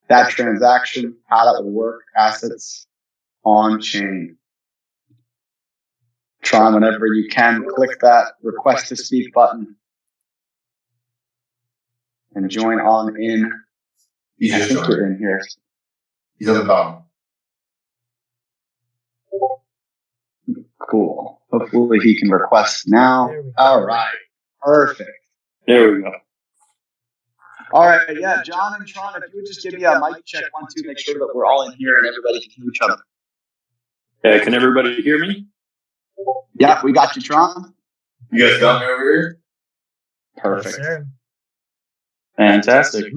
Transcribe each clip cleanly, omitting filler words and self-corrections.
that transaction, how that would work, assets on chain. Tron, whenever you can, click that request to speak button and join on in. I think you're in here. He's at the bottom. Cool. Hopefully he can request now. All right. Perfect. There we go. All right. Yeah, John and Tron, if you would just give me a mic check 1, 2, make sure that we're all in here and everybody can hear each other. Okay, can everybody hear me? Yeah, we got you, Tron. You guys got me over here? Perfect. Yes, Fantastic.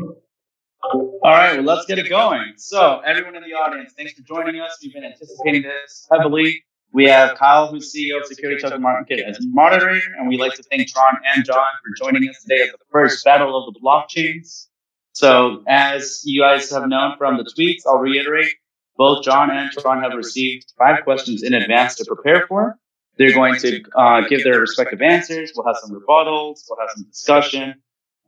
All right, well, let's get it going. So, everyone in the audience, thanks for joining us. We've been anticipating this heavily. We have Kyle, who's CEO of Security Token Market, as moderator, and we'd like to thank Tron and John for joining us today at the first Battle of the Blockchains. So, as you guys have known from the tweets, I'll reiterate, both John and Tron have received 5 questions in advance to prepare for. They're going to give their respective answers. We'll have some rebuttals. We'll have some discussion.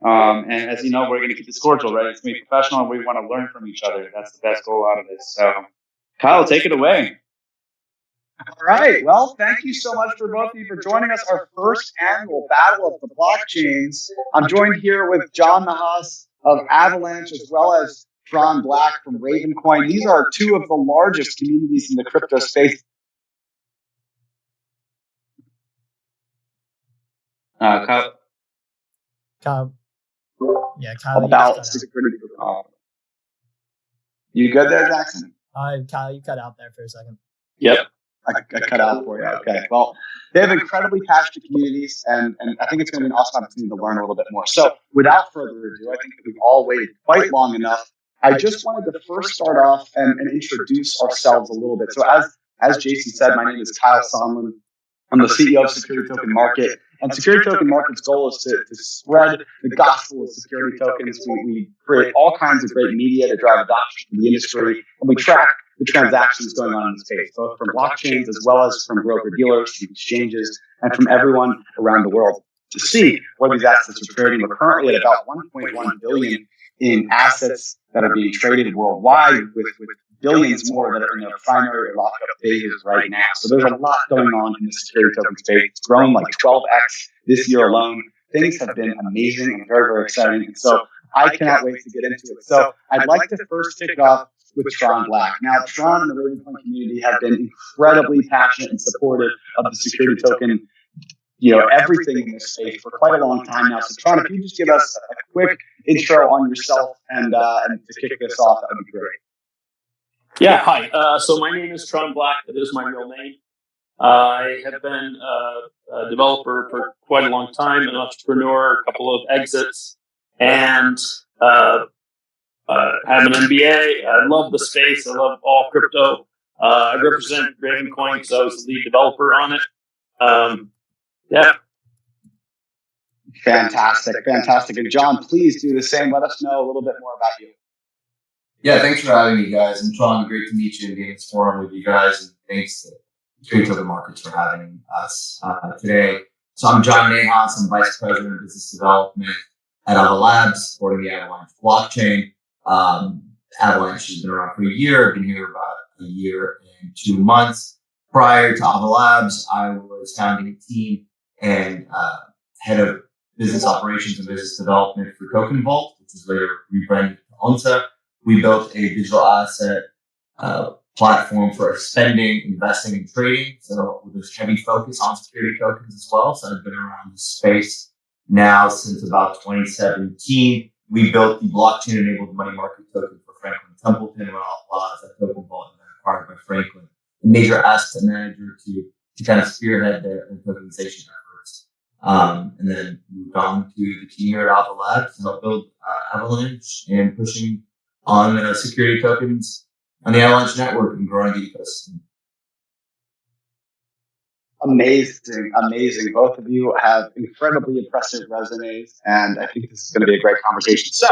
And as you know, we're going to keep this cordial, right? It's going to be professional, and we want to learn from each other. That's the best goal out of this. So, Kyle, take it away. All right. Well, thank you so much for both of you for joining us. Our first annual Battle of the Blockchains. I'm joined here with John Nahas of Avalanche, as well as Tron Black from Ravencoin. These are 2 of the largest communities in the crypto space. Kyle. Yeah, Kyle. About security. You good there, Jackson? Kyle, you cut out there for a second. Yep. I cut out for you. Okay. Well, they have incredibly passionate communities, and I think it's going to be an awesome opportunity to learn a little bit more. So, without further ado, I think that we've all waited quite long enough. I just wanted to first start off and introduce ourselves a little bit. So, as Jason said, my name is Kyle Sonlin. I'm the CEO of Security Token Market. And Security Token Market's goal is to spread the gospel of security tokens. We create all kinds of great media to drive adoption in the industry, and we track the transactions going on in the space, both from blockchains as well as from broker-dealers, from exchanges, and from everyone around the world to see where these assets are trading. We're currently at about 1.1 billion in assets that are being traded worldwide, with billions more that are in their primary lockup phases right now. So there's a lot going on in the security token space. It's grown like 12x this year alone. Things have been amazing and very, very exciting. And so I cannot wait to get into it. So I'd like to first kick off with Tron Black. Now, Tron and the Ravencoin community have been incredibly passionate and supportive of the security token, everything in this space for quite a long time now. So Tron, if you just give us a quick intro on yourself and to kick this off, that would be great. Yeah, hi. So my name is Tron Black. That is my real name. I have been a developer for quite a long time, an entrepreneur, a couple of exits, and have an MBA. I love the space. I love all crypto. I represent Ravencoin because I was the lead developer on it. Yeah. Fantastic. And John, please do the same. Let us know a little bit more about you. Yeah, thanks for having me, guys. And Tron, great to meet you and be in this forum with you guys. And thanks to Security Token Markets for having us today. So I'm John Nahas. I'm Vice President of Business Development at Avalanche, supporting the Avalanche blockchain. Avalanche has been around for a year. I've been here about a year and 2 months. Prior to Avalanche, I was founding a team and head of business operations and business development for Token Vault, which was later rebranded to Onta. We built a digital asset platform for spending, investing, and trading. So with this heavy focus on security tokens as well. So I've been around this space now since about 2017. We built the blockchain-enabled money market token for Franklin Templeton while I was at Token Vault and then acquired by Franklin, a major asset manager to kind of spearhead their tokenization efforts. And then moved on to the team here at Alpha Labs to help build Avalanche and pushing on security tokens on the Avalanche network and growing the ecosystem. Amazing. Both of you have incredibly impressive resumes, and I think this is going to be a great conversation. So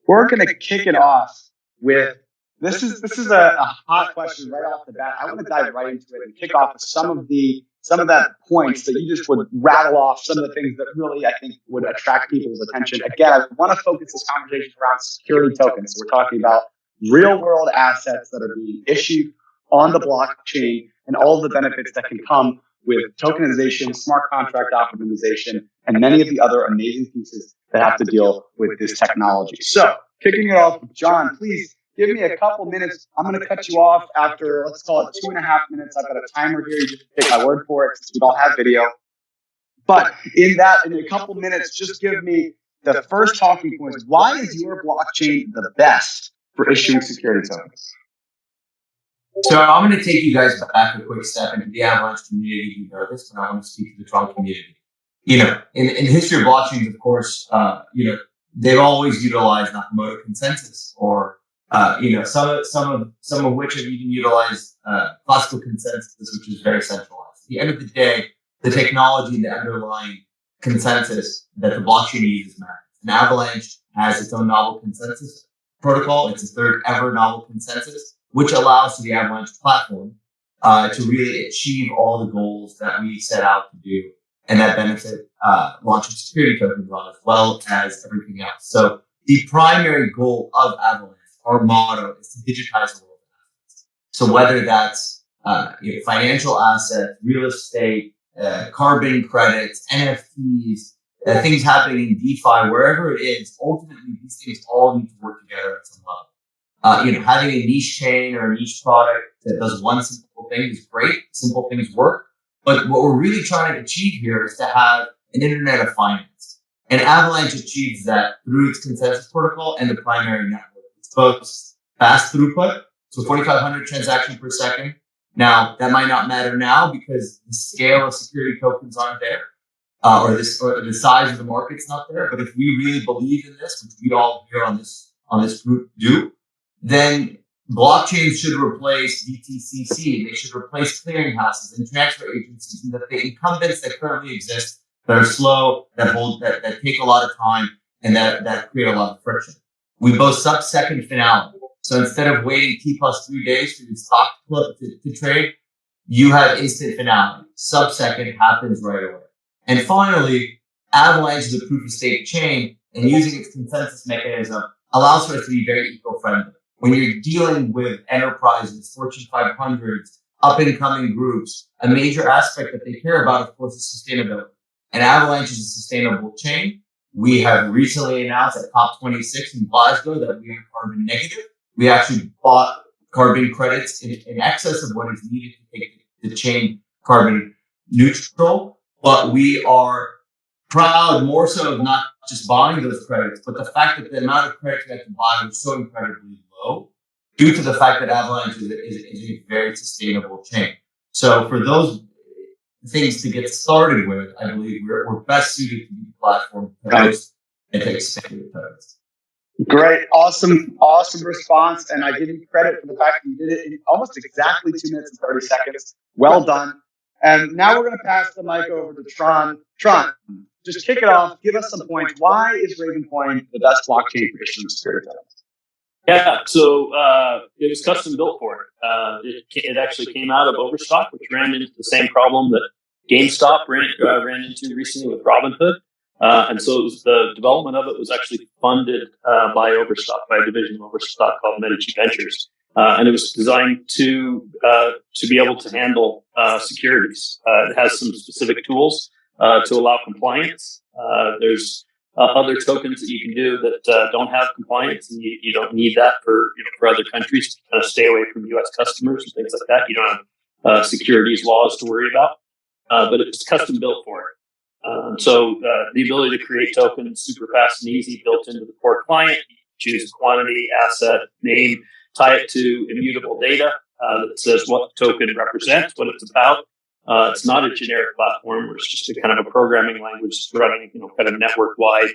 we're going to kick it off with this is a hot question right off the bat. I want to dive right into it and kick off with some of the some of that points that you just would rattle off some of the things that really, I think, would attract people's attention. Again, I want to focus this conversation around security tokens. So we're talking about real world assets that are being issued on the blockchain and all the benefits that can come with tokenization, smart contract optimization, and many of the other amazing pieces that have to deal with this technology. So, kicking it off, John, please give me a couple minutes. I'm going to cut you off after, let's call it 2.5 minutes. I've got a timer here. You just take my word for it since we don't have video. But in a couple minutes, just give me the first talking points. Why is your blockchain the best for issuing security tokens? So I'm going to take you guys back a quick step into the Avalanche community. You know this, but I want to speak to the Tron community. You know, in history of blockchains, of course, they've always utilized Nakamoto consensus, or some of which have even utilized classical consensus, which is very centralized. At the end of the day, the technology and the underlying consensus that the blockchain uses matters. And Avalanche has its own novel consensus protocol. It's the third ever novel consensus, which allows for the Avalanche platform to really achieve all the goals that we set out to do, and that benefit launching security tokens on, as well as everything else. So the primary goal of Avalanche, our motto, is to digitize the world of assets. So whether that's financial assets, real estate, carbon credits, NFTs, things happening in DeFi, wherever it is, ultimately these things all need to work together at some level. Having a niche chain or a niche product that does one simple thing is great. Simple things work. But what we're really trying to achieve here is to have an internet of finance. And Avalanche achieves that through its consensus protocol and the primary network. It's both fast throughput, so 4,500 transactions per second. Now, that might not matter now because the scale of security tokens aren't there, or the size of the market's not there. But if we really believe in this, which we all here on this group do, then blockchains should replace DTCC. They should replace clearinghouses and transfer agencies, and that the incumbents that currently exist that are slow, that take a lot of time, and that create a lot of friction. We boast sub-second finality. So instead of waiting T+3 days for your stock to trade, you have instant finality. Sub-second happens right away. And finally, Avalanche is a proof-of-stake chain, and using its consensus mechanism allows for us to be very eco-friendly. When you're dealing with enterprises, Fortune 500s, up-and-coming groups, a major aspect that they care about, of course, is sustainability. And Avalanche is a sustainable chain. We have recently announced at COP26 in Glasgow that we are carbon negative. We actually bought carbon credits in excess of what is needed to make the chain carbon neutral. But we are proud more so of not just buying those credits, but the fact that the amount of credits we had to buy was so incredibly low due to the fact that Avalanche is a very sustainable chain. So for those things to get started with, I believe we're best suited to be the platform to host and to expand the credits. Great. Awesome response. And I give you credit for the fact that you did it in almost exactly 2 minutes and 30 seconds. Well done. And now we're going to pass the mic over to Tron. Tron, just kick it off. Give us some points. Why is Ravencoin the best blockchain for issuing security tokens? Yeah, so it was custom built for it. It actually came out of Overstock, which ran into the same problem that GameStop ran into recently with Robinhood. And so the development of it was actually funded by Overstock, by a division of Overstock called Medici Ventures. And it was designed to be able to handle securities. It has some specific tools to allow compliance. There's other tokens that you can do that don't have compliance, and you don't need that for other countries to kind of stay away from U.S. customers and things like that. You don't have securities laws to worry about, but it's custom built for it. So the ability to create tokens super fast and easy, built into the core client. You choose a quantity, asset, name, tie it to immutable data that says what the token represents, what it's about. It's not a generic platform where it's just a kind of a programming language running, kind of network wide,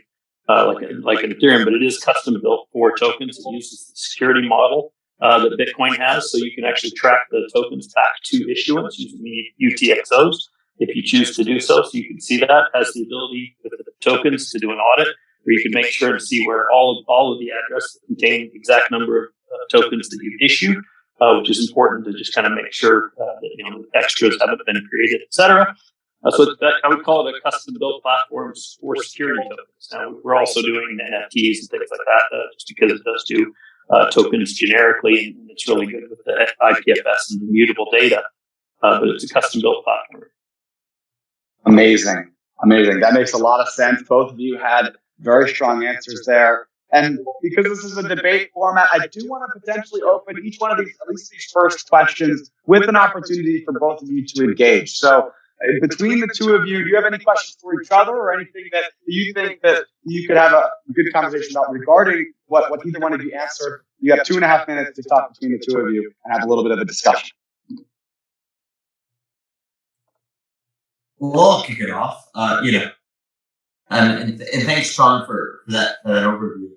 like an Ethereum, but it is custom built for tokens. It uses the security model that Bitcoin has, so you can actually track the tokens back to issuance using the UTXOs if you choose to do so. So you can see that. It has the ability with the tokens to do an audit, where you can make sure to see where all of the addresses contain the exact number of tokens that you've issued. which is important to just kind of make sure that extras haven't been created, etc. So that, I would call it a custom-built platform for security tokens. Now, we're also doing NFTs and things like that, just because it does do tokens generically, and it's really good with the IPFS and immutable data. But it's a custom-built platform. Amazing. That makes a lot of sense. Both of you had very strong answers there. And because this is a debate format, I do want to potentially open each one of these, at least these first questions, with an opportunity for both of you to engage. So between the two of you, do you have any questions for each other or anything that you think that you could have a good conversation about regarding what either one of you answered? You have 2.5 minutes to talk between the two of you and have a little bit of a discussion. Well, I'll kick it off. And thanks, Tron, for that overview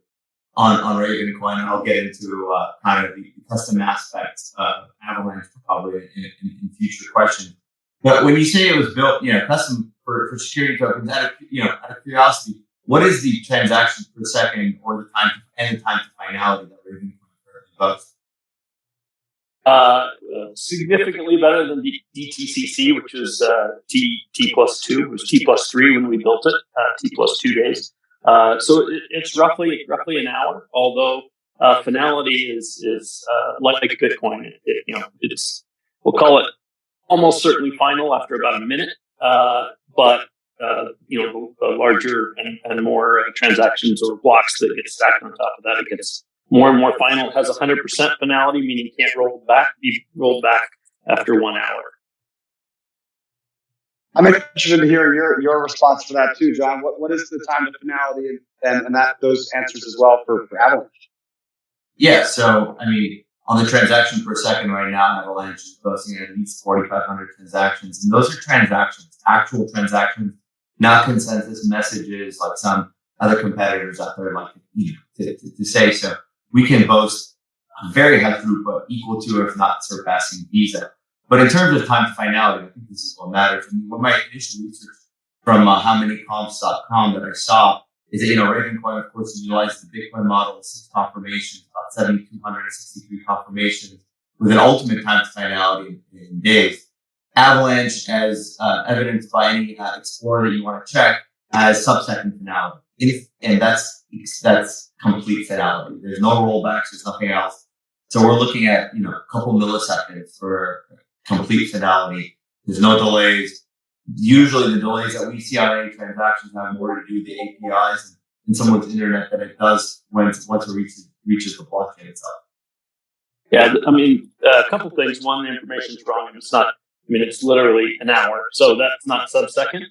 on Ravencoin. I'll get into kind of the custom aspects of Avalanche probably in future questions. But when you say it was built, custom for security tokens, out of curiosity, what is the transactions per second or the time to finality that Ravencoin currently boasts? Significantly better than the DTCC, which is T+2. It was T+3 when we built it. T+2 days. So it's roughly an hour. Although finality is like Bitcoin. We'll call it almost certainly final after about a minute. But the larger and more transactions or blocks that get stacked on top of that, it gets more and more final. It has 100% finality, meaning you can't be rolled back after 1 hour. I'm interested to hear your response for that too, John. What is the time to finality and those answers as well for Avalanche? Yeah, so on the transaction per second right now, Avalanche is posting at least 4,500 transactions, and those are transactions, actual transactions, not consensus messages like some other competitors out there like to say so. We can boast very high throughput, equal to, if not surpassing Visa. But in terms of time to finality, I think this is what matters. What my initial research from howmanycomps.com that I saw is that, Ravencoin, of course, utilizes the Bitcoin model of 6 confirmations, about 7,263 confirmations, with an ultimate time to finality in days. Avalanche, as evidenced by any explorer that you want to check, has sub-second finality. And that's complete finality. There's no rollbacks. There's nothing else. So we're looking at, a couple milliseconds for complete finality. There's no delays. Usually the delays that we see on any transactions have more to do with the APIs and someone's internet than it does once it reaches the blockchain itself. Yeah, a couple things. One, the information's wrong. It's literally an hour. So that's not sub-second.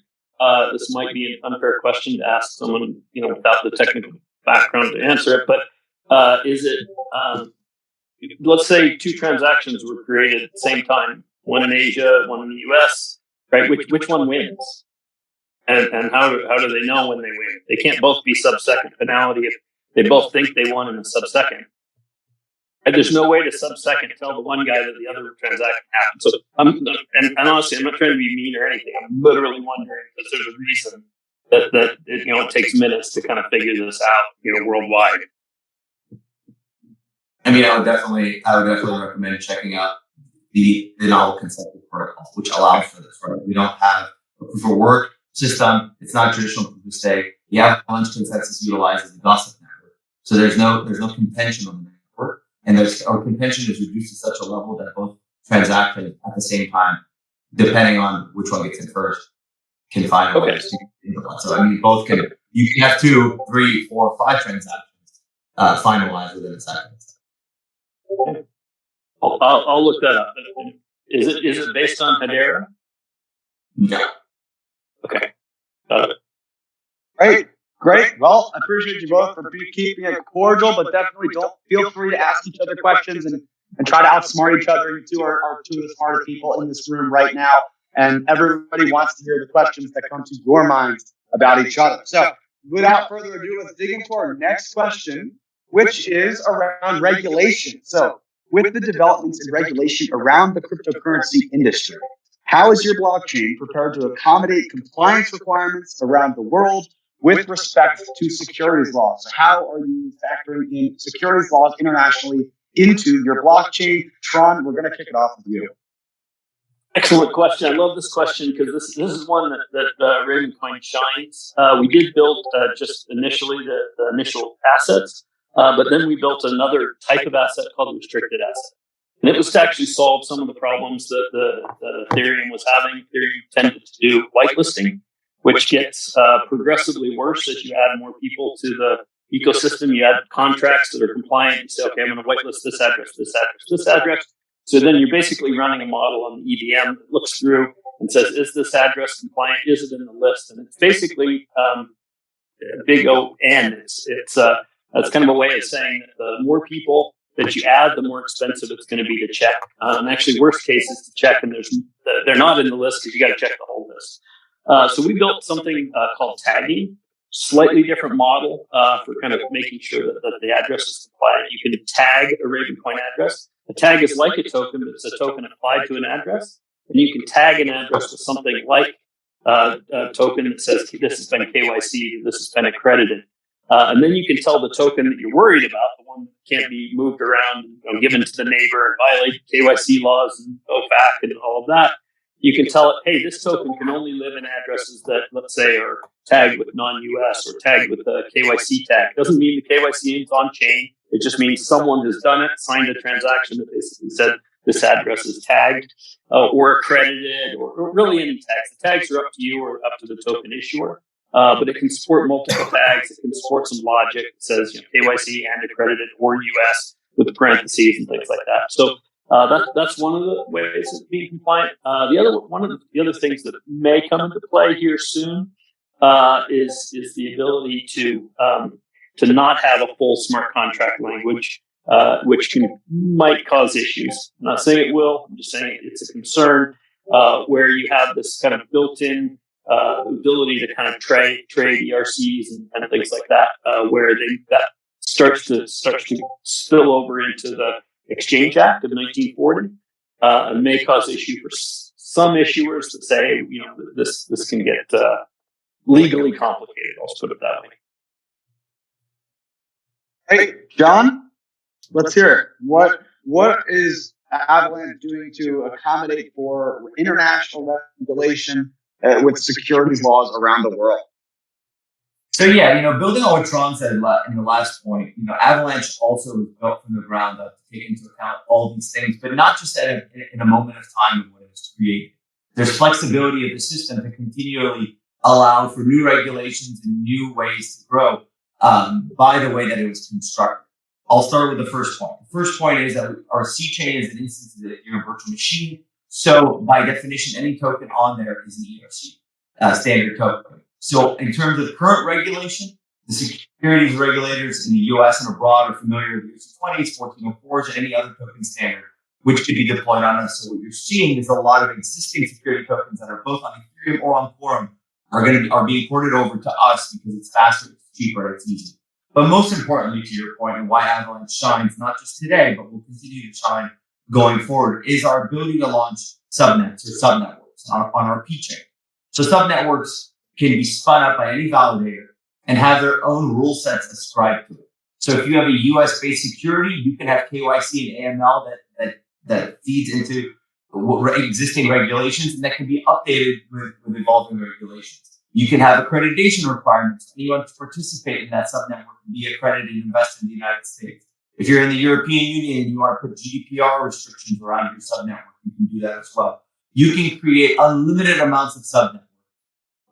This might be an unfair question to ask someone, without the technical background to answer it. But is it, let's say 2 transactions were created at the same time, one in Asia, one in the US, right? Which one wins? And how do they know when they win? They can't both be sub-second finality if they both think they won in a sub-second. And there's no way to sub-second tell the one guy that the other transaction happened. So, and honestly, I'm not trying to be mean or anything. I'm literally wondering if there's a reason that it takes minutes to kind of figure this out, worldwide. I would definitely recommend checking out the novel consensus protocol, which allows for this. Right? We don't have a proof of work system. It's not traditional proof of stake. The Avalanche consensus utilizes the gossip network, so there's no contention on the network. And our contention is reduced to such a level that both transactions at the same time, depending on which one gets in first, can find a way to So both can. You can have 2, 3, 4, 5 transactions finalized within a second. I'll look that up. Is it based on Hedera? Yeah. Okay. Great. Well, I appreciate you both for keeping it cordial, but definitely don't feel free to ask each other questions and try to outsmart each other. You two are 2 of the smartest people in this room right now, and everybody wants to hear the questions that come to your minds about each other. So without further ado, let's dig into our next question, which is around regulation. So with the developments in regulation around the cryptocurrency industry, how is your blockchain prepared to accommodate compliance requirements around the world with respect to securities laws? So how are you factoring in securities laws internationally into your blockchain? Tron, we're going to kick it off with you. Excellent question. I love this question because this is one that Ravencoin shines. We did build just initially the initial assets, but then we built another type of asset called a restricted asset. And it was to actually solve some of the problems that the Ethereum was having. Ethereum tended to do whitelisting, which gets progressively worse as you add more people to the ecosystem. You add contracts that are compliant. You say, okay, I'm going to whitelist this address, this address, this address. So then you're basically running a model on the EVM that looks through and says, is this address compliant? Is it in the list? And it's basically a big O-N. It's kind of a way of saying that the more people that you add, the more expensive it's going to be to check. And actually, worst case is to check, and they're not in the list because you got to check the whole list. So we built something called tagging, slightly different model for kind of making sure that the address is compliant. You can tag a Ravencoin address. A tag is like a token, but it's a token applied to an address. And you can tag an address with something like a token that says this has been KYC, this has been accredited. And then you can tell the token that you're worried about, the one that can't be moved around and given to the neighbor and violate KYC laws and OFAC and all of that. You can tell it, hey, this token can only live in addresses that, let's say, are tagged with non-US or tagged with the KYC tag. It doesn't mean the KYC is on chain. It just means someone has done it, signed a transaction that basically said this address is tagged or accredited or really any tags. The tags are up to you or up to the token issuer. But it can support multiple tags. It can support some logic that says KYC and accredited or US with parentheses and things like that. So that's one of the ways of being compliant. One of the other things that may come into play here soon is the ability to not have a full smart contract language, which might cause issues. I'm not saying it will. I'm just saying it's a concern where you have this kind of built-in ability to kind of trade ERCs and things like that, where that starts to spill over into the Exchange Act of 1940, and may cause issue for some issuers that say, this can get legally complicated. I'll put it that way. Hey, John, let's hear it. What is Avalanche doing to accommodate for international regulation with securities laws around the world? So building on what Tron said in the last point, Avalanche also was built from the ground up to take into account all these things, but not just in a moment of time when it was created. There's flexibility of the system to continually allow for new regulations and new ways to grow by the way that it was constructed. I'll start with the first point. The first point is that our C chain is an instance of the virtual machine. So by definition, any token on there is an ERC, standard token. So in terms of current regulation, the securities regulators in the US and abroad are familiar with the ERC-20s, 1404s, and any other token standard, which could be deployed on us. So what you're seeing is a lot of existing security tokens that are both on Ethereum or on Quorum are being ported over to us because it's faster, it's cheaper, it's easier. But most importantly, to your point, and why Avalanche shines not just today, but will continue to shine going forward, is our ability to launch subnets or subnetworks on our P chain. So subnetworks can be spun up by any validator and have their own rule sets ascribed to it. So if you have a US-based security, you can have KYC and AML that feeds into existing regulations and that can be updated with evolving regulations. You can have accreditation requirements. Anyone to participate in that subnetwork can be accredited and invest in the United States. If you're in the European Union and you want to put GDPR restrictions around your subnetwork, you can do that as well. You can create unlimited amounts of subnetworks,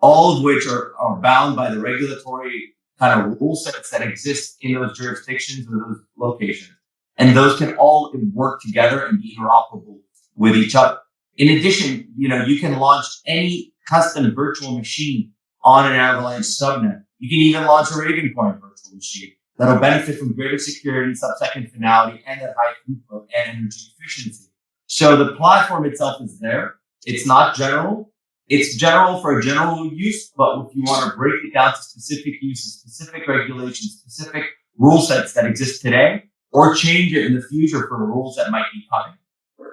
all of which are bound by the regulatory kind of rule sets that exist in those jurisdictions or those locations. And those can all work together and be interoperable with each other. In addition, you can launch any custom virtual machine on an Avalanche subnet. You can even launch a Ravencoin virtual machine that'll benefit from greater security, sub-second finality, and that high throughput and energy efficiency. So the platform itself is there. It's not general. It's general for a general use, but if you want to break it down to specific uses, specific regulations, specific rule sets that exist today, or change it in the future for rules that might be coming,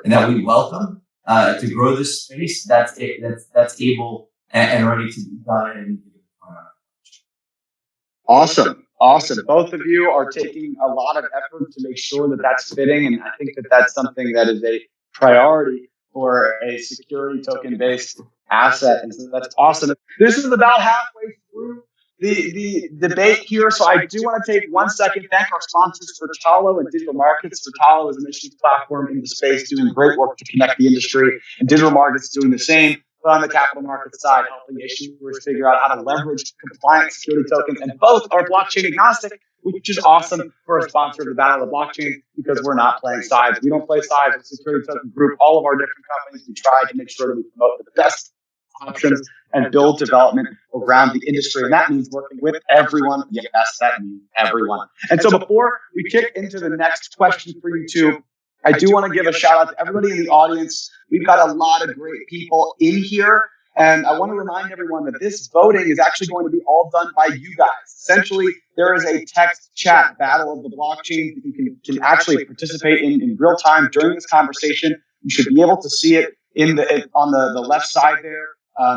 and that we welcome to grow this space, that's able and ready to be done at any given point. Awesome. Awesome. Both of you are taking a lot of effort to make sure that that's fitting. And I think that that's something that is a priority for a security token based asset. And so that's awesome. This is about halfway through the debate here. So I do want to take 1 second, thank our sponsors for Talo and Digital Markets. For Talo is an issues platform in the space doing great work to connect the industry, and Digital Markets doing the same. But on the capital market side, helping issuers figure out how to leverage compliant security tokens. And both are blockchain agnostic, which is awesome for a sponsor of the Battle of the Blockchain, because we're not playing sides. We don't play sides with Security Token Group. All of our different companies, we try to make sure that we promote the best options and build development around the industry. And that means working with everyone. Yes, that means everyone. And so before we kick into the next question for you two, I do want to give a shout out to everybody in the audience. We've got a lot of great people in here. And I want to remind everyone that this voting is actually going to be all done by you guys. Essentially, there is a text chat Battle of the Blockchain that you can actually participate in real time during this conversation. You should be able to see it on the left side there.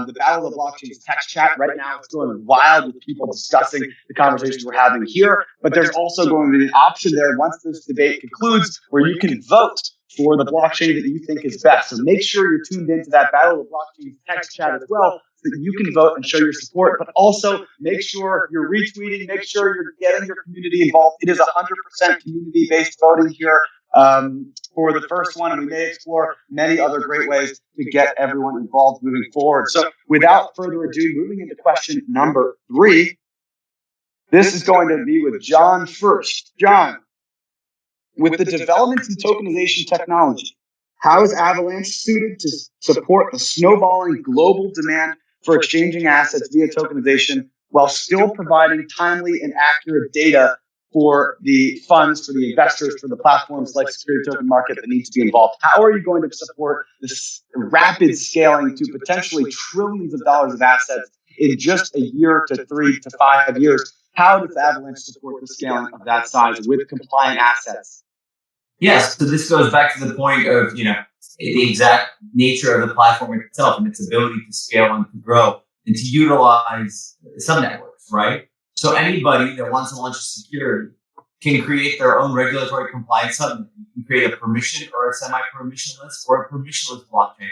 The Battle of the Blockchain's text chat right now is going wild with people discussing the conversations we're having here. But there's also going to be an option there once this debate concludes where you can vote for the blockchain that you think is best. So make sure you're tuned into that Battle of the Blockchain's text chat as well, so that you can vote and show your support. But also make sure you're retweeting, make sure you're getting your community involved. It is 100% community-based voting here. For the first one, and we may explore many other great ways to get everyone involved moving forward. So without further ado, moving into question number 3, this is going to be with John first. John, with the developments in tokenization technology, how is Avalanche suited to support the snowballing global demand for exchanging assets via tokenization while still providing timely and accurate data for the funds, for the investors, for the platforms like Security Token Market that need to be involved? How are you going to support this rapid scaling to potentially trillions of dollars of assets in just a year to 3 to 5 years? How does Avalanche support the scaling of that size with compliant assets? Yes, so this goes back to the point of, the exact nature of the platform itself and its ability to scale and to grow and to utilize subnetworks, right? So anybody that wants to launch a security can create their own regulatory compliance subnet. You can create a permission or a semi-permissionless or a permissionless blockchain,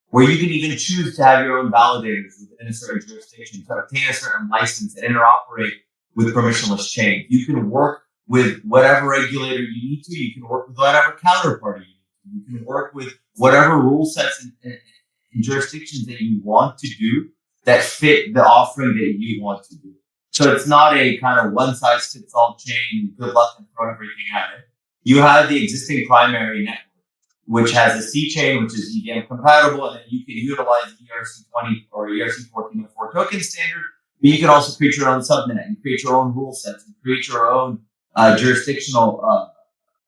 where you can even choose to have your own validators within a certain jurisdiction to obtain a certain license and interoperate with permissionless chain. You can work with whatever regulator you need to. You can work with whatever counterparty you need to. You can work with whatever rule sets and jurisdictions that you want to do that fit the offering that you want to do. So it's not a kind of one-size-fits-all chain, good luck and throw everything at it. You have the existing primary network, which has a C chain, which is EVM compatible, and then you can utilize ERC20 or ERC1404 token standard, but you can also create your own subnet and create your own rule sets and create your own jurisdictional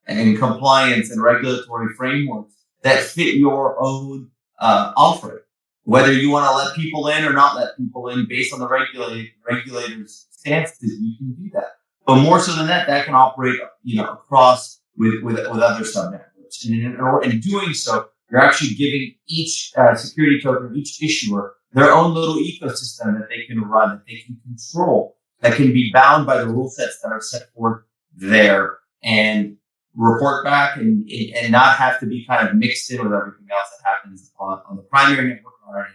and compliance and regulatory frameworks that fit your own offering. Whether you want to let people in or not let people in based on the regulators' stances, you can do that. But more so than that, that can operate, across with other subnetworks. And in doing so, you're actually giving each security token, each issuer, their own little ecosystem that they can run, that they can control, that can be bound by the rule sets that are set forth there and report back and not have to be kind of mixed in with everything else that happens on the primary network already.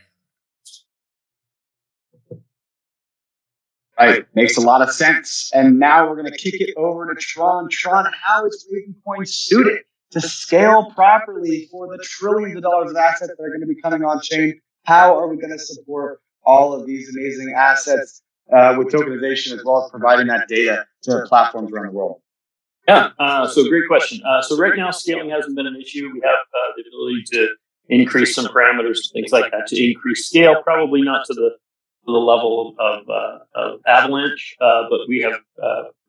Right. Makes a lot of sense. And now we're going to kick it over to Tron. Tron, how is Ravencoin suited to scale properly for the trillions of dollars of assets that are going to be coming on chain? How are we going to support all of these amazing assets with tokenization, as well as providing that data to platforms around the world? Yeah, so great question. So right now, scaling hasn't been an issue. We have the ability to increase some parameters, things like that, to increase scale. Probably not to the level of Avalanche, but we have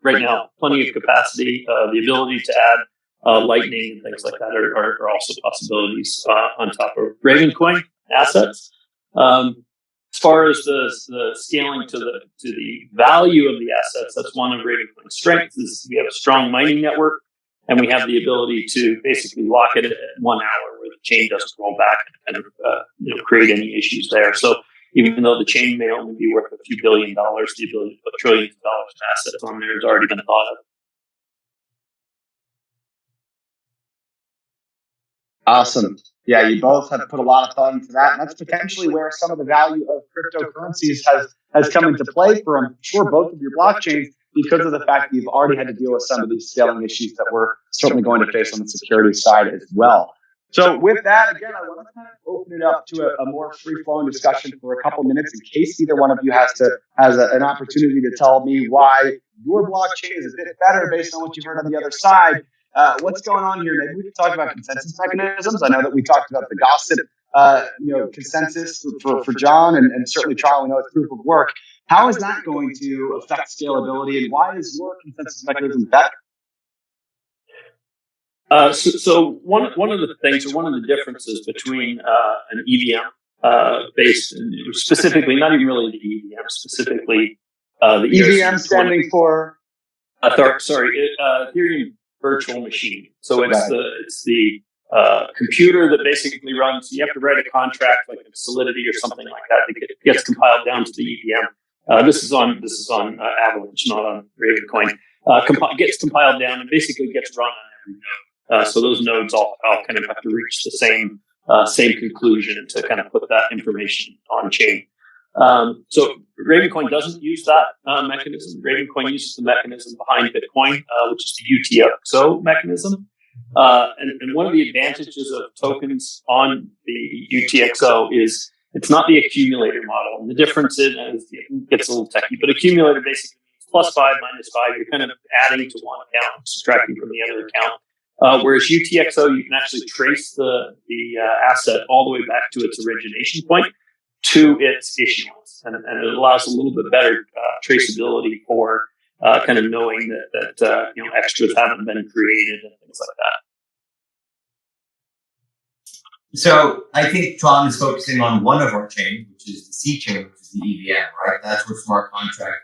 right now plenty of capacity. The ability to add Lightning and things like that are also possibilities on top of Ravencoin assets. As far as the scaling to the value of the assets, that's one of Ravencoin's strengths. Is we have a strong mining network, and we have the ability to basically lock it at 1 hour, where the chain doesn't roll back and create any issues there. So even though the chain may only be worth a few $1 billion, the ability to put trillions of dollars of assets on there has already been thought of. Awesome. Yeah, you both have put a lot of thought into that, and that's potentially where some of the value of cryptocurrencies has come into play for, I'm sure, both of your blockchains, because of the fact that you've already had to deal with some of these scaling issues that we're certainly going to face on the security side as well. So with that, again, I want to kind of open it up to a more free-flowing discussion for a couple minutes in case either one of you has an opportunity to tell me why your blockchain is a bit better based on what you heard on the other side. What's going on here? Maybe we can talk about consensus mechanisms. I know that we talked about the gossip, consensus for John, and certainly Tron, we know it's proof of work. How is that going to affect scalability, and why is your consensus mechanism better? So one of the things, or one of the differences between an EVM based, and specifically, not even really the EVM, specifically the EVM standing for Ethereum Virtual Machine. So it's the computer that basically runs. You have to write a contract like a Solidity or something like that. It gets compiled down to the EVM. This is on Avalanche, not on Ravencoin. Gets compiled down and basically gets run on every node. So those nodes all kind of have to reach the same conclusion to kind of put that information on chain. So Ravencoin doesn't use that mechanism. Ravencoin uses the mechanism behind Bitcoin, which is the UTXO mechanism. And one of the advantages of tokens on the UTXO is it's not the accumulator model. And the difference is, it gets a little techy, but accumulator basically means +5, -5. You're kind of adding to one account, subtracting from the other account. Whereas UTXO, you can actually trace the asset all the way back to its origination point to its issuance, and it allows a little bit better traceability for kind of knowing that extras haven't been created and things like that. So I think Tron is focusing on one of our chains, which is the C chain, which is the EVM, right? That's where smart contract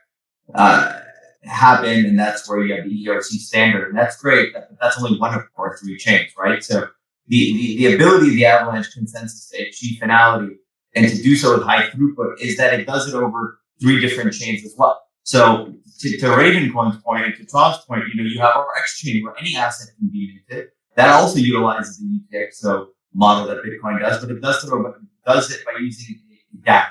happen, and that's where you have the ERC standard, and that's great. But that's only one of our 3 chains, right? So the ability of the Avalanche consensus to achieve finality and to do so with high throughput is that it does it over 3 different chains as well. So to Ravencoin's point and to Tron's point, you have our X chain where any asset can be minted. That also utilizes the UTXO model that Bitcoin does, but it does it by using DApp.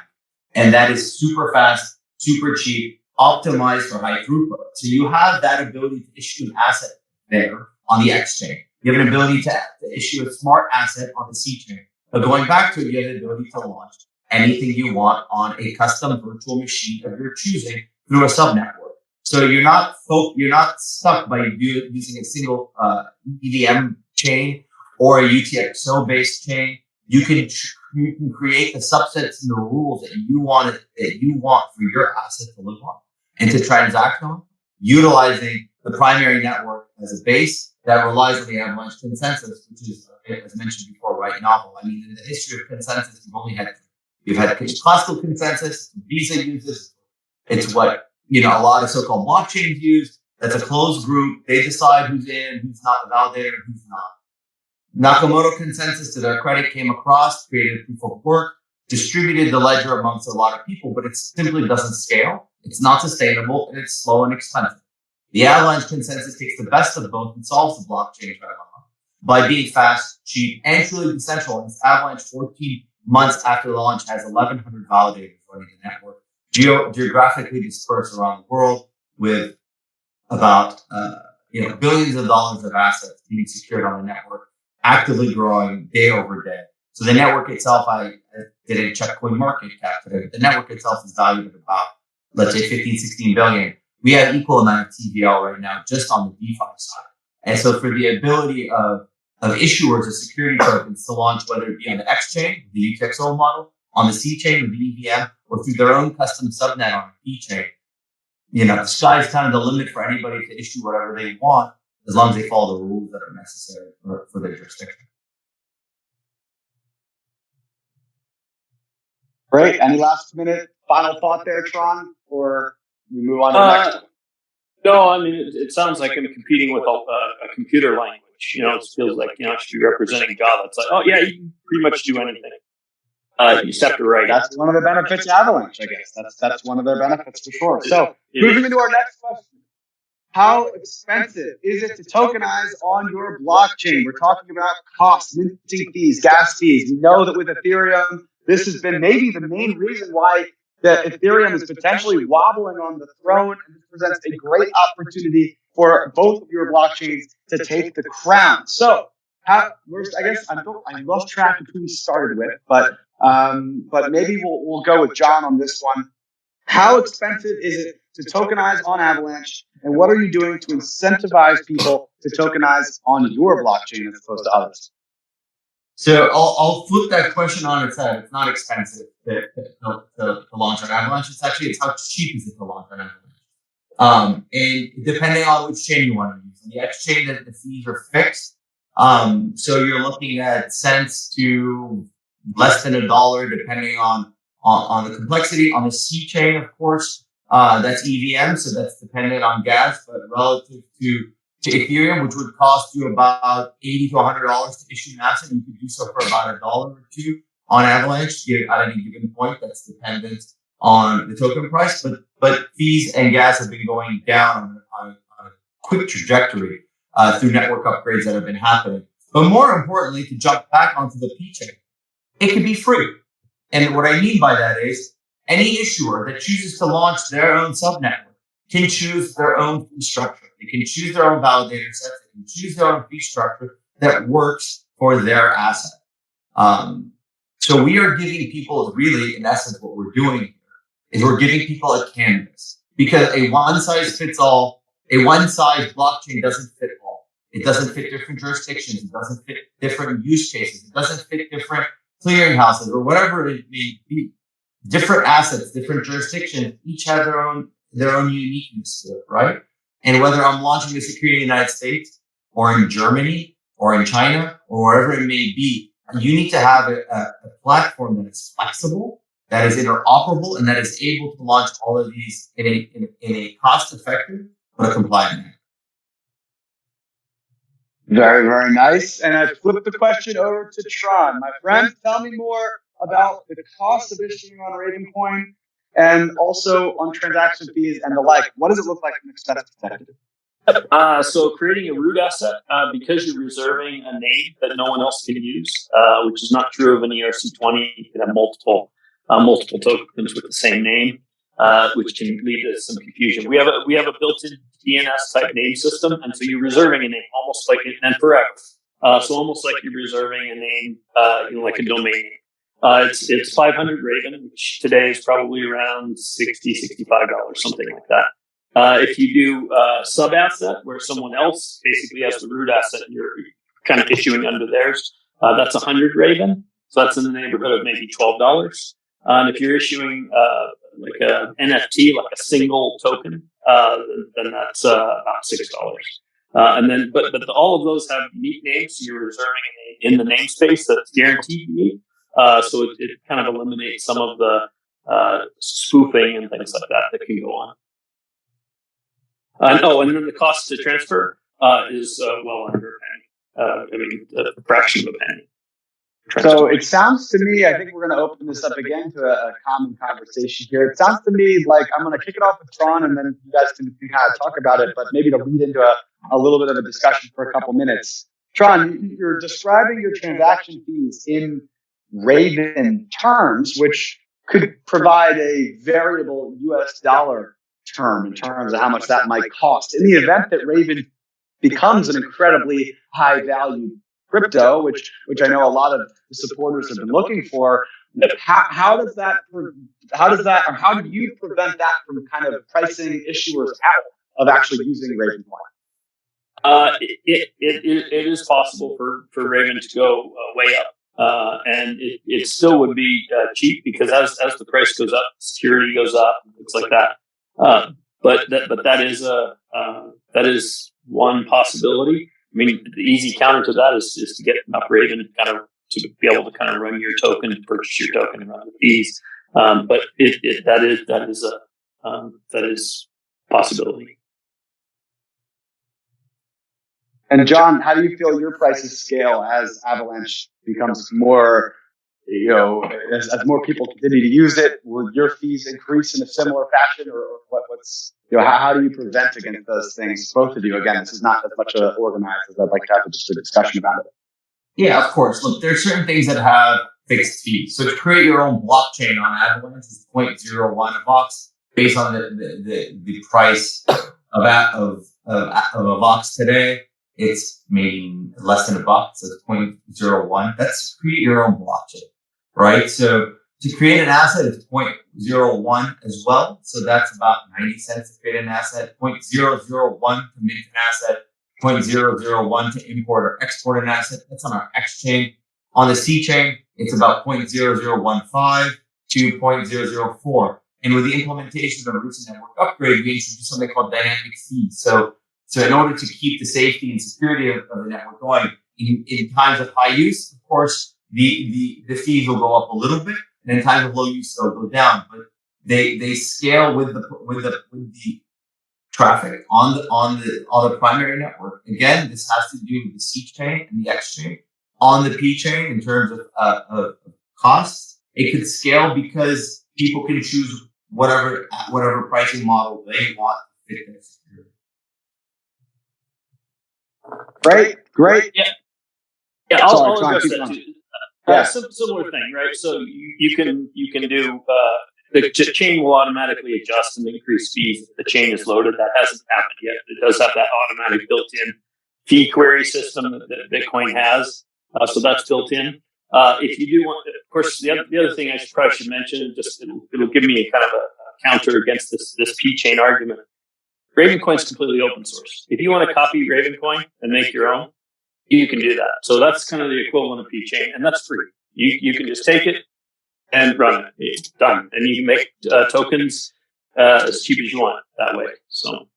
And that is super fast, super cheap, optimized for high throughput. So you have that ability to issue an asset there on the X chain. You have an ability to issue a smart asset on the C chain. But going back to it, you have the ability to launch anything you want on a custom virtual machine of your choosing through a subnetwork. So you're not stuck by using a single EVM chain or a UTXO based chain. You can create the subsets and the rules that you want for your asset to live on and to transact on, utilizing the primary network as a base that relies on the Avalanche consensus, which is, as mentioned before, right, novel. I mean, in the history of consensus, you've had classical consensus, Visa uses. It's what a lot of so-called blockchains use. That's a closed group. They decide who's in, who's not the validator, who's not. Nakamoto consensus, to their credit, came across, created a proof of work, distributed the ledger amongst a lot of people, but it simply doesn't scale. It's not sustainable, and it's slow and expensive. The Avalanche consensus takes the best of both and solves the blockchain dilemma by being fast, cheap, and truly decentralized. Avalanche, 14 months after launch, has 1,100 validators running the network, geographically dispersed around the world, with about billions of dollars of assets being secured on the network, actively growing day over day. So the network itself, I didn't check CoinMarketCap today, but the network itself is valued at about, let's say, 15, 16 billion. We have equal amount of TVL right now just on the DeFi side. And so for the ability of issuers of security tokens to launch, whether it be on the X chain, the UTXO model, on the C chain with the EVM, or through their own custom subnet on the P chain, the sky's kind of the limit for anybody to issue whatever they want, as long as they follow the rules that are necessary for their jurisdiction. Great. Any last minute final thought there, Tron, or we move on to the next one? No, I mean, it sounds like I'm competing with a computer language. It feels like, I should be representing Java. It's like, oh yeah, you can pretty much do anything. You just have to write. That's one of the benefits of Avalanche, I guess. That's one of their benefits for sure. So moving into our next question. How expensive is it to tokenize on your blockchain? We're talking about costs, minting fees, gas fees. We know that with Ethereum, this has been maybe the main reason why that Ethereum is potentially wobbling on the throne, and this presents a great opportunity for both of your blockchains to take the crown. So, I guess I lost track of who we started with, but maybe we'll go with John on this one. How expensive is it to tokenize on Avalanche, and what are you doing to incentivize people to tokenize on your blockchain as opposed to others? So I'll flip that question on its head. It's not expensive to launch on Avalanche. It's how cheap is it to launch on Avalanche. And depending on which chain you want to use. On the X chain, the fees are fixed. So you're looking at cents to less than $1, depending on the complexity. On the C chain, of course, that's EVM, so that's dependent on gas, but relative to Ethereum, which would cost you about $80 to $100 to issue an asset, you could do so for about $1 or $2 on Avalanche at any given point. That's dependent on the token price, but fees and gas have been going down on a quick trajectory through network upgrades that have been happening. But more importantly, to jump back onto the P chain, it can be free. And what I mean by that is any issuer that chooses to launch their own subnetwork can choose their own fee structure. They can choose their own validator sets. They can choose their own fee structure that works for their asset. So we are giving people, really, in essence, what we're doing here is we're giving people a canvas, because a one-size-fits-all, a one-size blockchain doesn't fit all. It doesn't fit different jurisdictions. It doesn't fit different use cases. It doesn't fit different clearinghouses or whatever it may be. Different assets, different jurisdictions, each have their own uniqueness to it, right? And whether I'm launching a security in the United States or in Germany or in China or wherever it may be, you need to have a platform that is flexible, that is interoperable, and that is able to launch all of these in a cost-effective but a compliant manner. Very, very nice. And I flipped the question over to Tron. My friend, tell me more about the cost of issuing on Ravencoin and also on transaction fees and the like. What does it look like from an expense perspective? So creating a root asset, because you're reserving a name that no one else can use, which is not true of an ERC20. You can have multiple tokens with the same name, which can lead to some confusion. We have a built-in DNS type name system, and so you're reserving a name almost like and forever. So almost like you're reserving a name, like a domain name. It's 500 Raven, which today is probably around $60, $65, something like that. If you do sub asset, where someone else basically has the root asset and you're kind of issuing under theirs, that's 100 Raven. So that's in the neighborhood of maybe $12. And if you're issuing like an NFT, like a single token, then that's about $6. And then, but all of those have unique names. So you're reserving in the namespace that's guaranteed unique. So it kind of eliminates some of the spoofing and things like that can go on. And then the cost to transfer is well under a penny. A fraction of a penny. So it sounds to me, I think we're going to open this up again to a common conversation here. It sounds to me like I'm going to kick it off with Tron, and then you guys can kind of talk about it, but maybe to lead into a little bit of a discussion for a couple minutes. Tron, you're describing your transaction fees in Raven terms, which could provide a variable US dollar term in terms of how much that might cost. In the event that Raven becomes an incredibly high value crypto, which I know a lot of the supporters have been looking for, how do you prevent that from kind of pricing issuers out of actually using Ravencoin? It is possible for Raven to go way up, and it still would be cheap, because as the price goes up, security goes up, and things like that. But that is one possibility. I mean, the easy counter to that is to get enough Raven kind of to be able to kind of run your token, purchase your token, and run the fees. But that is a possibility. And John, how do you feel your prices scale as Avalanche becomes more as more people continue to use it, will your fees increase in a similar fashion, or what's how do you prevent against those things? Both of you, again, this is not as much organized as I'd like to have just a discussion about it. Yeah, of course. Look, there's certain things that have fixed fees. So to create your own blockchain on Avalanche is 0.01 Vox based on the price of a Vox today. It's maybe less than $1, so it's 0.01. That's to create your own blockchain, right? So to create an asset, it's 0.01 as well. So that's about 90 cents to create an asset. 0.001 to mint an asset. 0.001 to import or export an asset. That's on our X chain. On the C chain, it's about 0.0015 to 0.004. And with the implementation of a recent network upgrade, we introduced something called dynamic fees. So in order to keep the safety and security of the network going, in times of high use, of course, the fees will go up a little bit, and in times of low use, they'll go down. But they scale with the traffic on the primary network. Again, this has to do with the C chain and the X chain. On the P chain, in terms of costs, it could scale because people can choose whatever pricing model they want to fit their security. Great. Yeah. I'll address that too. Similar thing, right? So you can do the chain will automatically adjust and increase fees if the chain is loaded. That hasn't happened yet. It does have that automatic built-in fee query system that Bitcoin has, so that's built in. If you do want, of course, the other thing I probably should mention, just it'll give me a kind of a counter against this P chain argument. Ravencoin is completely open source. If you want to copy Ravencoin and make your own, you can do that. So that's kind of the equivalent of P chain, and that's free. You can just take it and run it. It's done, and you can make tokens as cheap as you want that way. So.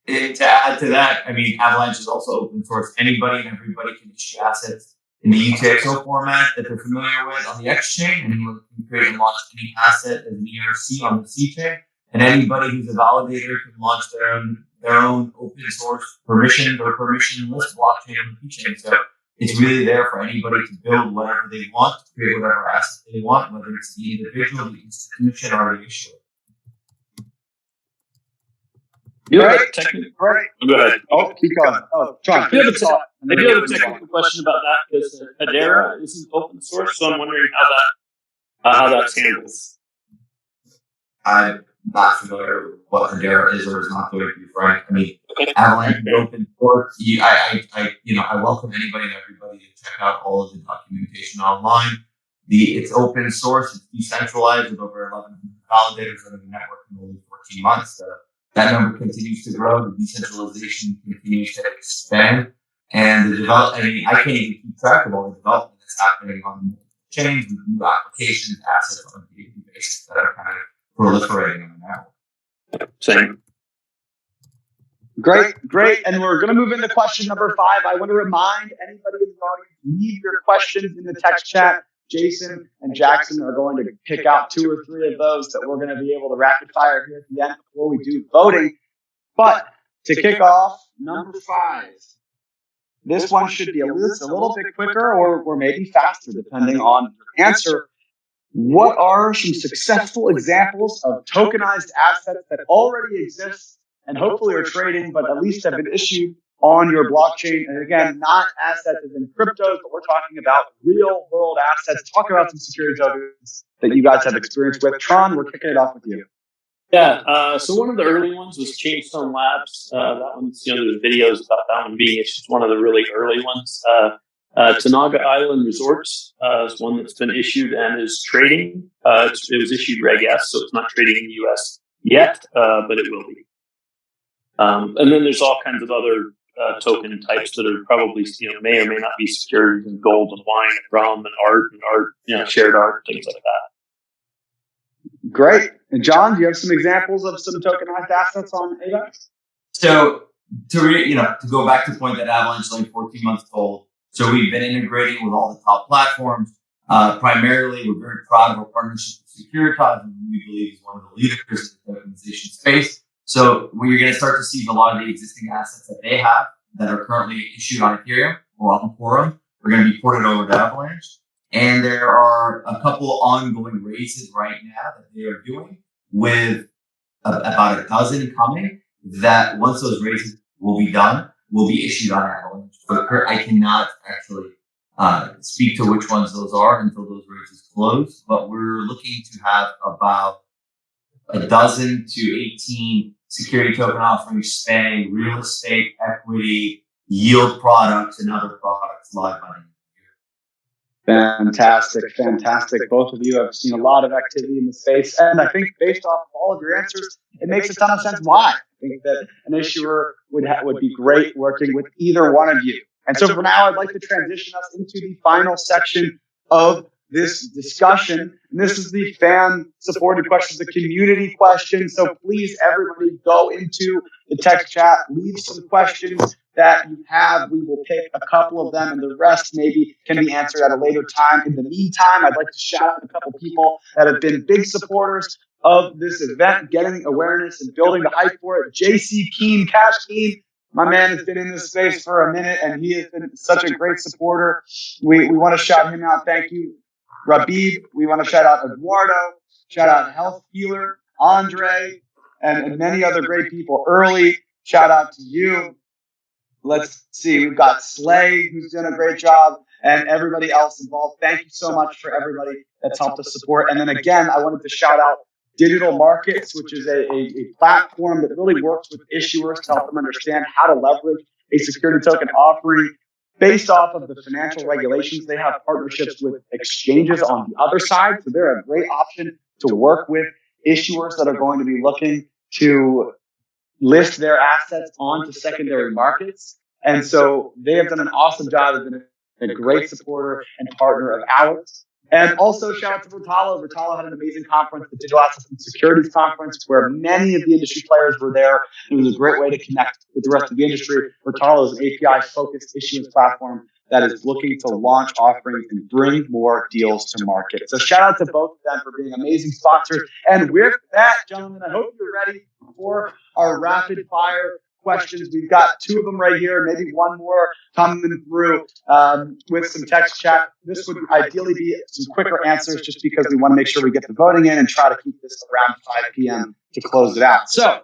And to add to that, I mean, Avalanche is also open source. Anybody and everybody can issue assets in the UTXO format that they're familiar with on the X chain, and you can create and launch any asset as an ERC on the C chain. And anybody who's a validator can launch their own open source permissioned or permissionless blockchain on the P chain. So it's really there for anybody to build whatever they want, to create whatever asset they want, whether it's the individual, the institution, or the issuer. Great. Go ahead. Oh, keep going. Oh, John. I do have a technical question about that because Hedera isn't open source, so I'm wondering how that's handled. I'm not familiar with what Hedera is or is not, to be frank. I mean, Avalanche is open source. I welcome anybody and everybody to check out all of the documentation online. It's open source. It's decentralized with over 1,100 validators running the network in only 14 months. So that number continues to grow. The decentralization continues to expand, and I can't even keep track of all the development that's happening on chains with new applications, assets on a daily basis that are kind of proliferating on the network. Same. Great. And we're going to move into question number 5. I want to remind anybody in the audience, leave your questions in the text chat. Jason and Jackson are going to pick out 2 or 3 of those that we're going to be able to rapid fire here at the end before we do voting. But to kick off, number 5. This one should be a little bit quicker or maybe faster, depending on your answer. What are some successful examples of tokenized assets that already exist and hopefully are trading, but at least have been issued on your blockchain? And again, not assets as in cryptos, but we're talking about real world assets. Talk about some security tokens that you guys have experience with. Tron, we're kicking it off with you. Yeah. So one of the early ones was Chainstone Labs. That one's, there's videos about that one being issued. One of the really early ones. Tanaga Island Resorts is one that's been issued and is trading. It was issued Reg S, so it's not trading in the U.S. yet, but it will be. And then there's all kinds of other token types that are probably, may or may not be secured in gold and wine and rum and art, shared art, things like that. Great. And John, do you have some examples of some tokenized assets on AVAX? So to go back to the point that Avalanche is only 14 months old. So we've been integrating with all the top platforms. Primarily, we're very proud of our partnership with Securitas, and we believe is one of the leaders in the tokenization space. So we're going to start to see a lot of the existing assets that they have that are currently issued on Ethereum or on Quorum. We're going to be ported over to Avalanche. And there are a couple ongoing raises right now that they are doing with about a dozen coming, that once those raises will be done, will be issued on Avalanche. But I cannot actually speak to which ones those are until those raises close. But we're looking to have about a dozen to 18 security token offerings spanning real estate, equity, yield products, and other products live by the end of the year. Fantastic. Both of you have seen a lot of activity in the space. And I think based off all of your answers, it makes a ton of sense why. I think that an issuer would be great working with either one of you. And so for now, I'd like to transition us into the final section of this discussion. And this is the fan-supported questions, the community questions. So please, everybody, go into the text chat, leave some questions that you have. We will pick a couple of them, and the rest maybe can be answered at a later time. In the meantime, I'd like to shout out a couple people that have been big supporters of this event, getting awareness and building the hype for it. JC Keen, Cash Keen, my man has been in this space for a minute, and he has been such a great supporter. We want to shout him out. Thank you. Rabib, we want to shout out Eduardo, shout out Health Healer, Andre, and many other great people. Early, shout out to you. Let's see, we've got Slay, who's doing a great job, and everybody else involved. Thank you so much for everybody that's helped us support. And then again, I wanted to shout out Digital Markets, which is a platform that really works with issuers to help them understand how to leverage a security token offering. Based off of the financial regulations, they have partnerships with exchanges on the other side. So they're a great option to work with issuers that are going to be looking to list their assets onto secondary markets. And so they have done an awesome job. They've been a great supporter and partner of ours. And also shout out to Rebuttaled. Rebuttaled had an amazing conference, the Digital Assets and Securities Conference, where many of the industry players were there. It was a great way to connect with the rest of the industry. Rebuttaled is an API-focused issuance platform that is looking to launch offerings and bring more deals to market. So shout out to both of them for being amazing sponsors. And with that, gentlemen, I hope you're ready for our rapid fire questions. We've got two of them right here, maybe one more coming through with some text chat. This would ideally be some quicker answers just because we want to make sure we get the voting in and try to keep this around 5 p.m. to close it out. So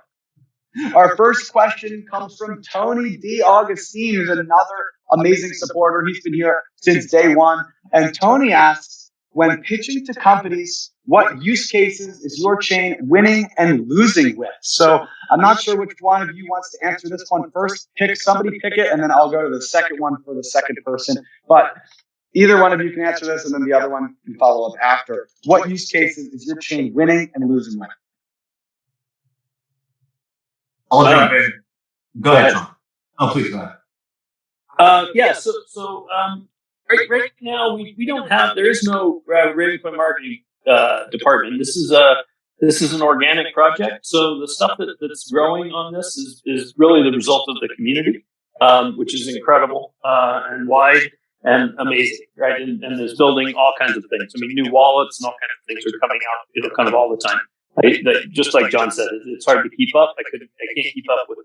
our first question comes from Tony D. Augustine, who's another amazing supporter. He's been here since day one. And Tony asks, when pitching to companies, what use cases is your chain winning and losing with? So I'm not sure which one of you wants to answer this one first. Somebody pick it, and then I'll go to the second one for the second person. But either one of you can answer this, and then the other one can follow up after. What use cases is your chain winning and losing with? I'll jump in. Go ahead, John. Oh, please go ahead. Right now we don't have. There is no Ravencoin marketing department. This is an organic project. So the stuff that's growing on this is really the result of the community, which is incredible and wide and amazing, right? And is building all kinds of things. I mean, new wallets and all kinds of things are coming out, kind of all the time. Just like John said, it's hard to keep up. I can't keep up with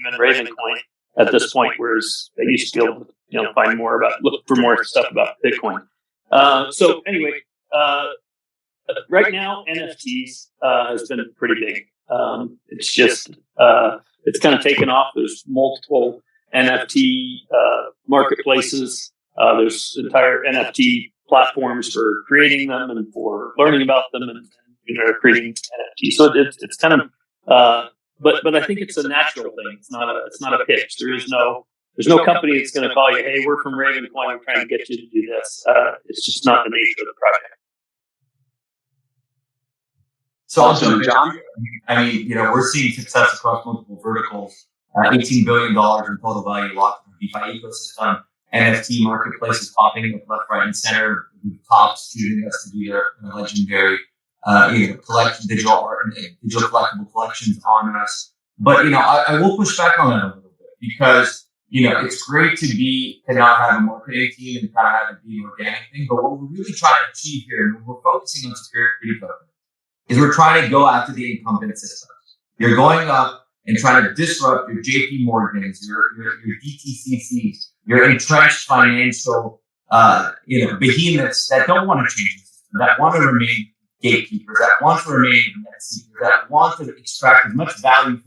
even Ravencoin at this point, whereas I used to be able to look for more stuff about Bitcoin. So anyway, right now NFTs has been pretty big. It's just it's kind of taken off. There's multiple NFT marketplaces. There's entire NFT platforms for creating them and for learning about them and creating NFTs. So it's kind of but I think it's a natural thing. It's not a pitch. There's no company that's going to call you, hey, we're from Ravencoin, we're trying to get you to do this. It's just not the nature of the project. So also, John, I mean, we're seeing success across multiple verticals. $18 billion in total value locked in the DeFi ecosystem. NFT marketplaces popping up left, right, and center. Tops choosing us to be their legendary digital art and digital collectible collections on us. But I will push back on that a little bit because it's great to not have a marketing team and kind of have it be an organic thing. But what we're really trying to achieve here, and we're focusing on security tokens, is we're trying to go after the incumbent systems. You're going up and trying to disrupt your JP Morgans, your DTCCs, your entrenched financial behemoths that don't want to change the system, that want to remain gatekeepers, that want to remain net seekers, that want to extract as much value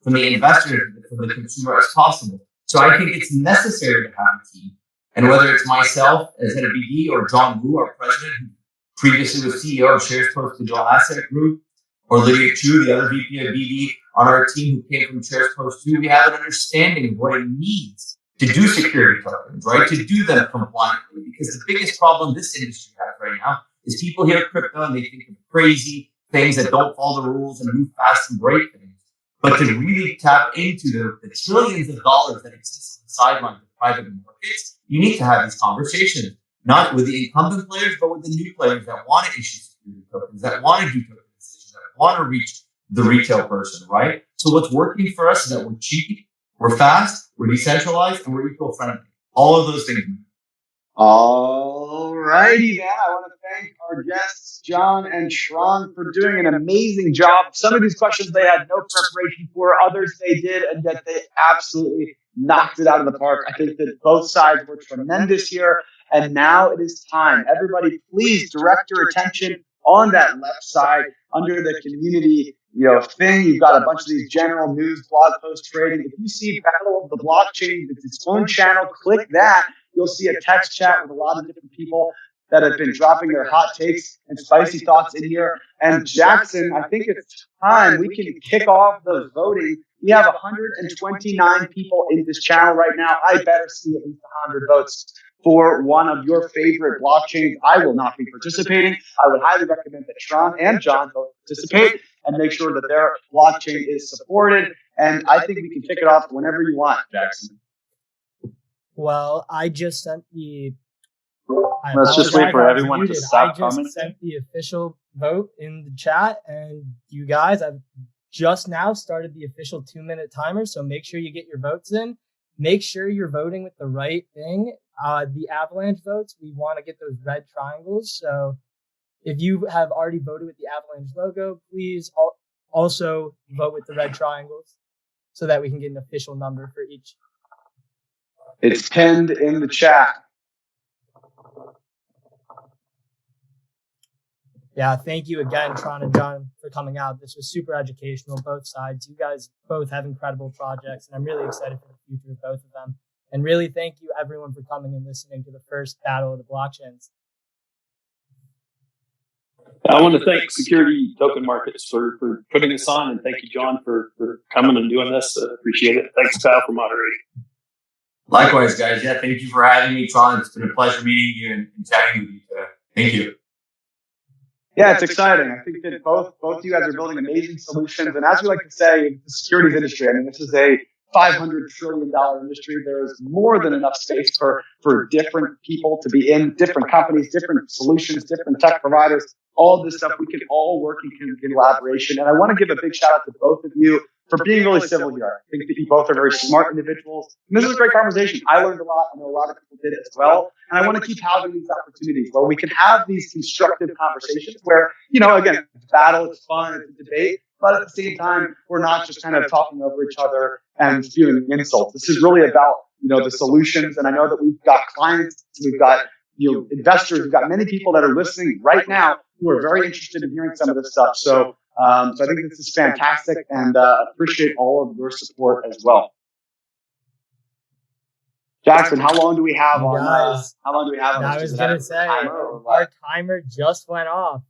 from the investor, from the consumer as possible. So I think it's necessary to have a team. And whether it's myself as head of BD or John Wu, our president, who previously was CEO of Shares Post Digital Asset Group, or Lydia Chu, the other VP of BD on our team who came from Shares Post too, we have an understanding of what it needs to do security tokens, right? To do them compliantly. Because the biggest problem this industry has right now is people hear crypto and they think of crazy things that don't follow the rules and move fast and break things. But to really tap into the trillions of dollars that exist on the sidelines of private markets, you need to have these conversations, not with the incumbent players, but with the new players that want to issue security tokens, that want to do tokenization, that want to reach the retail person, right? So what's working for us is that we're cheap, we're fast, we're decentralized, and we're eco-friendly. All of those things. All righty, then. I want to thank our guests, John and Tron, for doing an amazing job. Some of these questions they had no preparation for, others they did, and yet they absolutely knocked it out of the park. I think that both sides were tremendous here, and now it is time. Everybody, please direct your attention on that left side under the community thing. You've got a bunch of these general news, blog post trading. If you see Battle of the Blockchain, it's its own channel, click that. You'll see a text chat with a lot of different people that have been dropping their hot takes and spicy thoughts in here. And Jackson, I think it's time we can kick off the voting. We have 129 people in this channel right now. I better see at least 100 votes for one of your favorite blockchains. I will not be participating. I would highly recommend that Tron and John both participate and make sure that their blockchain is supported. And I think we can kick it off whenever you want, Jackson. Well, I just sent the... Let's just wait for everyone to stop commenting. I just sent the official vote in the chat, and you guys, I've just now started the official 2-minute timer, so make sure you get your votes in. Make sure you're voting with the right thing. The Avalanche votes, we want to get those red triangles. So if you have already voted with the Avalanche logo, please also vote with the red triangles so that we can get an official number for each. It's pinned in the chat. Yeah, thank you again, Tron and John, for coming out. This was super educational, both sides. You guys both have incredible projects, and I'm really excited for the future of both of them. And really thank you, everyone, for coming and listening to the first Battle of the Blockchains. I want to thank Security Token Markets for putting this on, and thank you, John, for coming and doing this. Appreciate it. Thanks, Kyle, for moderating. Likewise, guys. Yeah, thank you for having me, Tron. It's been a pleasure meeting you and chatting with you today. Thank you. Yeah, it's exciting. I think that both you guys are building amazing solutions. And as we like to say, the securities industry, I mean, this is a $500 trillion industry. There is more than enough space for different people to be in, different companies, different solutions, different tech providers, all of this stuff. We can all work in collaboration. And I want to give a big shout out to both of you for being really civil here. I think that you both are very smart individuals. And this is a great conversation. I learned a lot. I know a lot of people did as well. And I want to keep having these opportunities where we can have these constructive conversations where, again, it's battle, it's fun, it's a debate. But at the same time, we're not just kind of talking over each other and spewing insults. This is really about, the solutions. And I know that we've got clients, we've got, investors, we've got many people that are listening right now who are very interested in hearing some of this stuff. So I think this is fantastic, and appreciate all of your support as well. Jackson, how long do we have on? How long do we have on? I was going to say, our timer just went off.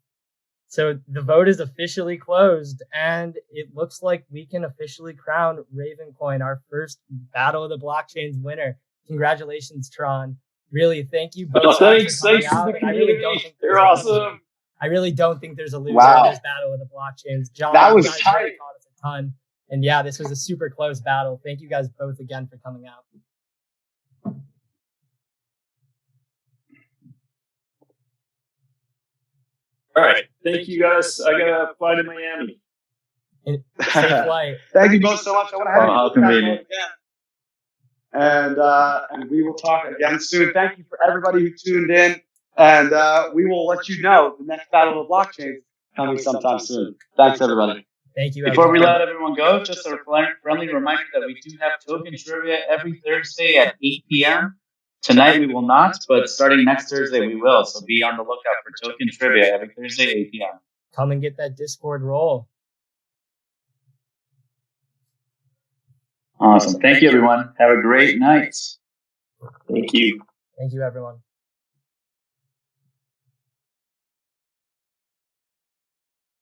So the vote is officially closed, and it looks like we can officially crown Ravencoin our first Battle of the Blockchains winner. Congratulations, Tron. Really, thank you both. Thanks to the community. They're awesome. I really don't think there's a loser in this Battle of the Blockchains. John, that was you guys tight. really taught us a ton. And yeah, this was a super close battle. Thank you guys both again for coming out. All right. Thank you guys. I got to fly to Miami. Safe flight. Thank you both so much. I want to have how convenient. And we will talk again soon. Thank you for everybody who tuned in. And we will let you know the next Battle of the Blockchains coming sometime soon. Thanks, everybody. Thank you. Before we let everyone go, just a friendly reminder that we do have token trivia every Thursday at 8 p.m. Tonight we will not, but starting next Thursday we will. So be on the lookout for token trivia every Thursday, 8 p.m. Come and get that Discord roll. Awesome. Thank you, everyone. Have a great night. Thank you. Thank you, everyone.